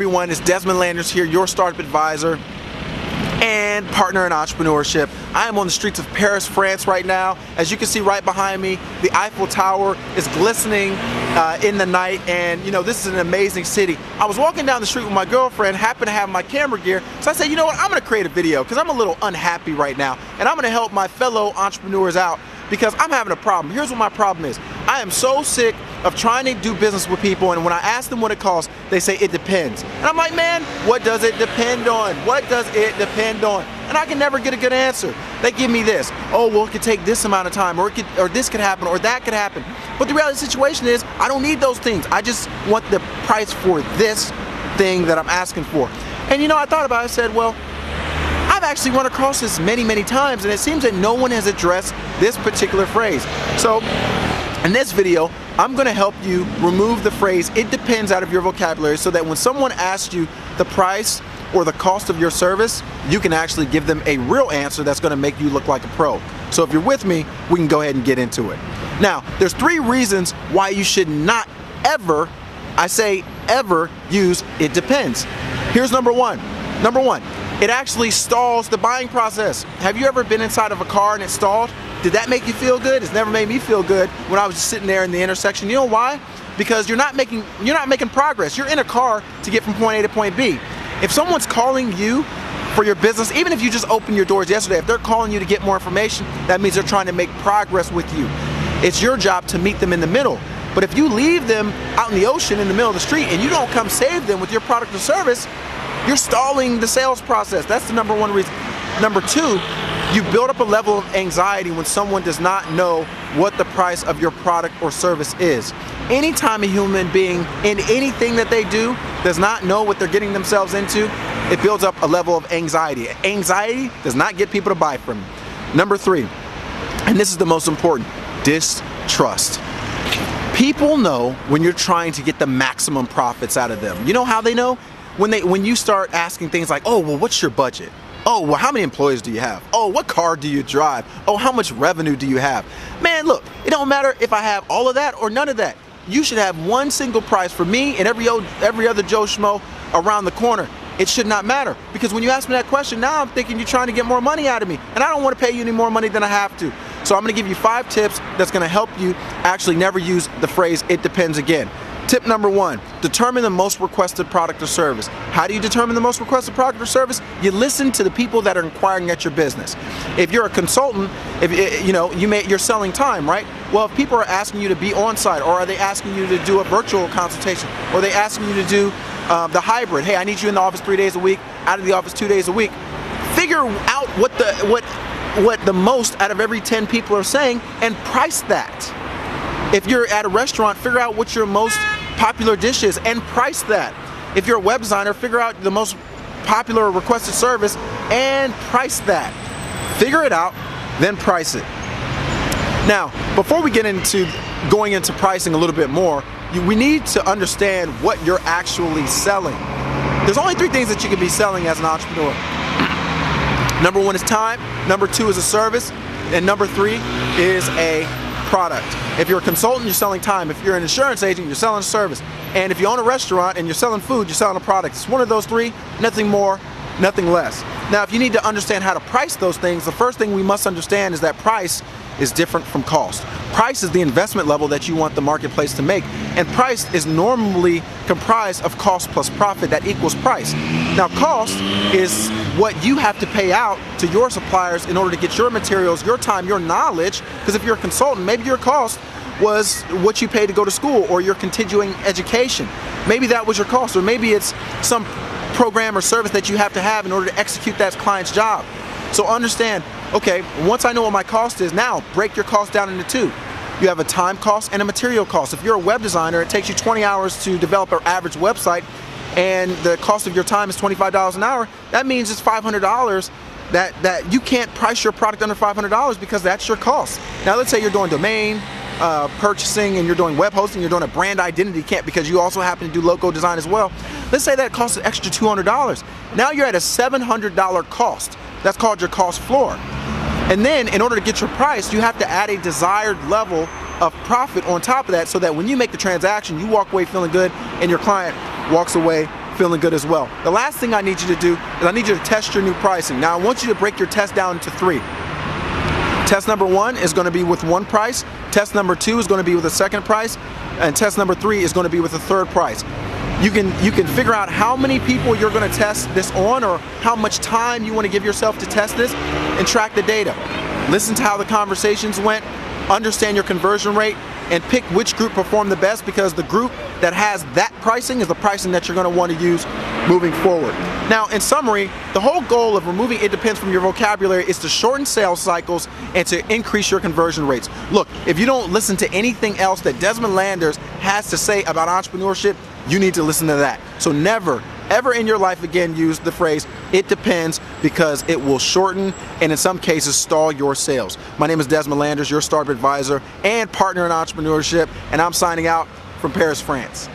everyone, it's Desmond Landers here, your startup advisor and partner in entrepreneurship. I am on the streets of Paris, France right now. As you can see right behind me, the Eiffel Tower is glistening in the night, and you know, this is an amazing city. I was walking down the street with my girlfriend, happened to have my camera gear, so I said, you know what, I'm gonna create a video because I'm a little unhappy right now, and I'm gonna help my fellow entrepreneurs out because I'm having a problem. Here's what my problem is. I am so sick of trying to do business with people, and when I ask them what it costs, they say it depends. And I'm like, man, what does it depend on? What does it depend on? And I can never get a good answer. They give me this, oh, well, it could take this amount of time, or this could happen, or that could happen. But the reality of the situation is, I don't need those things. I just want the price for this thing that I'm asking for. And you know, I thought about it, I said, well, I've actually run across this many times, and it seems that no one has addressed this particular phrase. So in this video, I'm going to help you remove the phrase "it depends" out of your vocabulary so that when someone asks you the price or the cost of your service, you can actually give them a real answer that's going to make you look like a pro. So if you're with me, we can go ahead and get into it. Now, there's 3 reasons why you should not ever, I say ever, use "it depends." Here's number one. Number one, it actually stalls the buying process. Have you ever been inside of a car and it stalled? Did that make you feel good? It's never made me feel good when I was just sitting there in the intersection. You know why? Because you're not making progress. You're in a car to get from point A to point B. If someone's calling you for your business, even if you just opened your doors yesterday, if they're calling you to get more information, that means they're trying to make progress with you. It's your job to meet them in the middle. But if you leave them out in the ocean in the middle of the street and you don't come save them with your product or service, you're stalling the sales process. That's the number 1 reason. Number 2, you build up a level of anxiety when someone does not know what the price of your product or service is. Anytime a human being in anything that they do does not know what they're getting themselves into, it builds up a level of anxiety. Anxiety does not get people to buy from you. Number 3, and this is the most important, distrust. People know when you're trying to get the maximum profits out of them. You know how they know? When you start asking things like, oh, well, what's your budget? Oh, well, how many employees do you have? Oh, what car do you drive? Oh, how much revenue do you have? Man, look, it don't matter if I have all of that or none of that. You should have one single price for me and every other Joe Schmo around the corner. It should not matter, because when you ask me that question, now I'm thinking you're trying to get more money out of me, and I don't want to pay you any more money than I have to. So I'm going to give you 5 tips that's going to help you actually never use the phrase "it depends" again. Tip number 1, determine the most requested product or service. How do you determine the most requested product or service? You listen to the people that are inquiring at your business. If you're a consultant, you're selling time, right? Well, if people are asking you to be on site, or are they asking you to do a virtual consultation, or are they asking you to do the hybrid? Hey, I need you in the office 3 days a week, out of the office 2 days a week. Figure out what the most out of every 10 people are saying and price that. If you're at a restaurant, figure out what your most popular dish is and price that. If you're a web designer, figure out the most popular requested service and price that. Figure it out, then price it. Now, before we get into going into pricing a little bit more, we need to understand what you're actually selling. There's only 3 things that you can be selling as an entrepreneur. Number 1 is time, number 2 is a service, and number 3 is a product. If you're a consultant, you're selling time. If you're an insurance agent, you're selling a service. And if you own a restaurant and you're selling food, you're selling a product. It's one of those 3, nothing more, nothing less. Now, if you need to understand how to price those things, the first thing we must understand is that price is different from cost. Price is the investment level that you want the marketplace to make, and price is normally comprised of cost plus profit that equals price. Now, cost is what you have to pay out to your suppliers in order to get your materials, your time, your knowledge, because if you're a consultant, maybe your cost was what you pay to go to school or your continuing education. Maybe that was your cost, or maybe it's some program or service that you have to have in order to execute that client's job. So understand, okay, once I know what my cost is, now break your cost down into 2. You have a time cost and a material cost. If you're a web designer, it takes you 20 hours to develop an average website, and the cost of your time is $25 an hour. That means it's $500 that you can't price your product under $500 because that's your cost. Now let's say you're doing domain purchasing and you're doing web hosting, you're doing a brand identity kit because you also happen to do logo design as well. Let's say that costs an extra $200. Now you're at a $700 cost. That's called your cost floor. And then in order to get your price, you have to add a desired level of profit on top of that, so that when you make the transaction, you walk away feeling good and your client walks away feeling good as well. The last thing I need you to do is I need you to test your new pricing. Now I want you to break your test down into 3. Test number 1 is going to be with one price, test number 2 is going to be with a second price, and test number 3 is going to be with a third price. You can figure out how many people you're going to test this on, or how much time you want to give yourself to test this, and track the data. Listen to how the conversations went, understand your conversion rate, and pick which group performed the best, because the group that has that pricing is the pricing that you're going to want to use moving forward. Now, in summary, the whole goal of removing "it depends" from your vocabulary is to shorten sales cycles and to increase your conversion rates. Look, if you don't listen to anything else that Desmond Landers has to say about entrepreneurship, you need to listen to that. So never, ever in your life again use the phrase "it depends," because it will shorten and in some cases stall your sales. My name is Desmond Landers, your startup advisor and partner in entrepreneurship, and I'm signing out from Paris, France.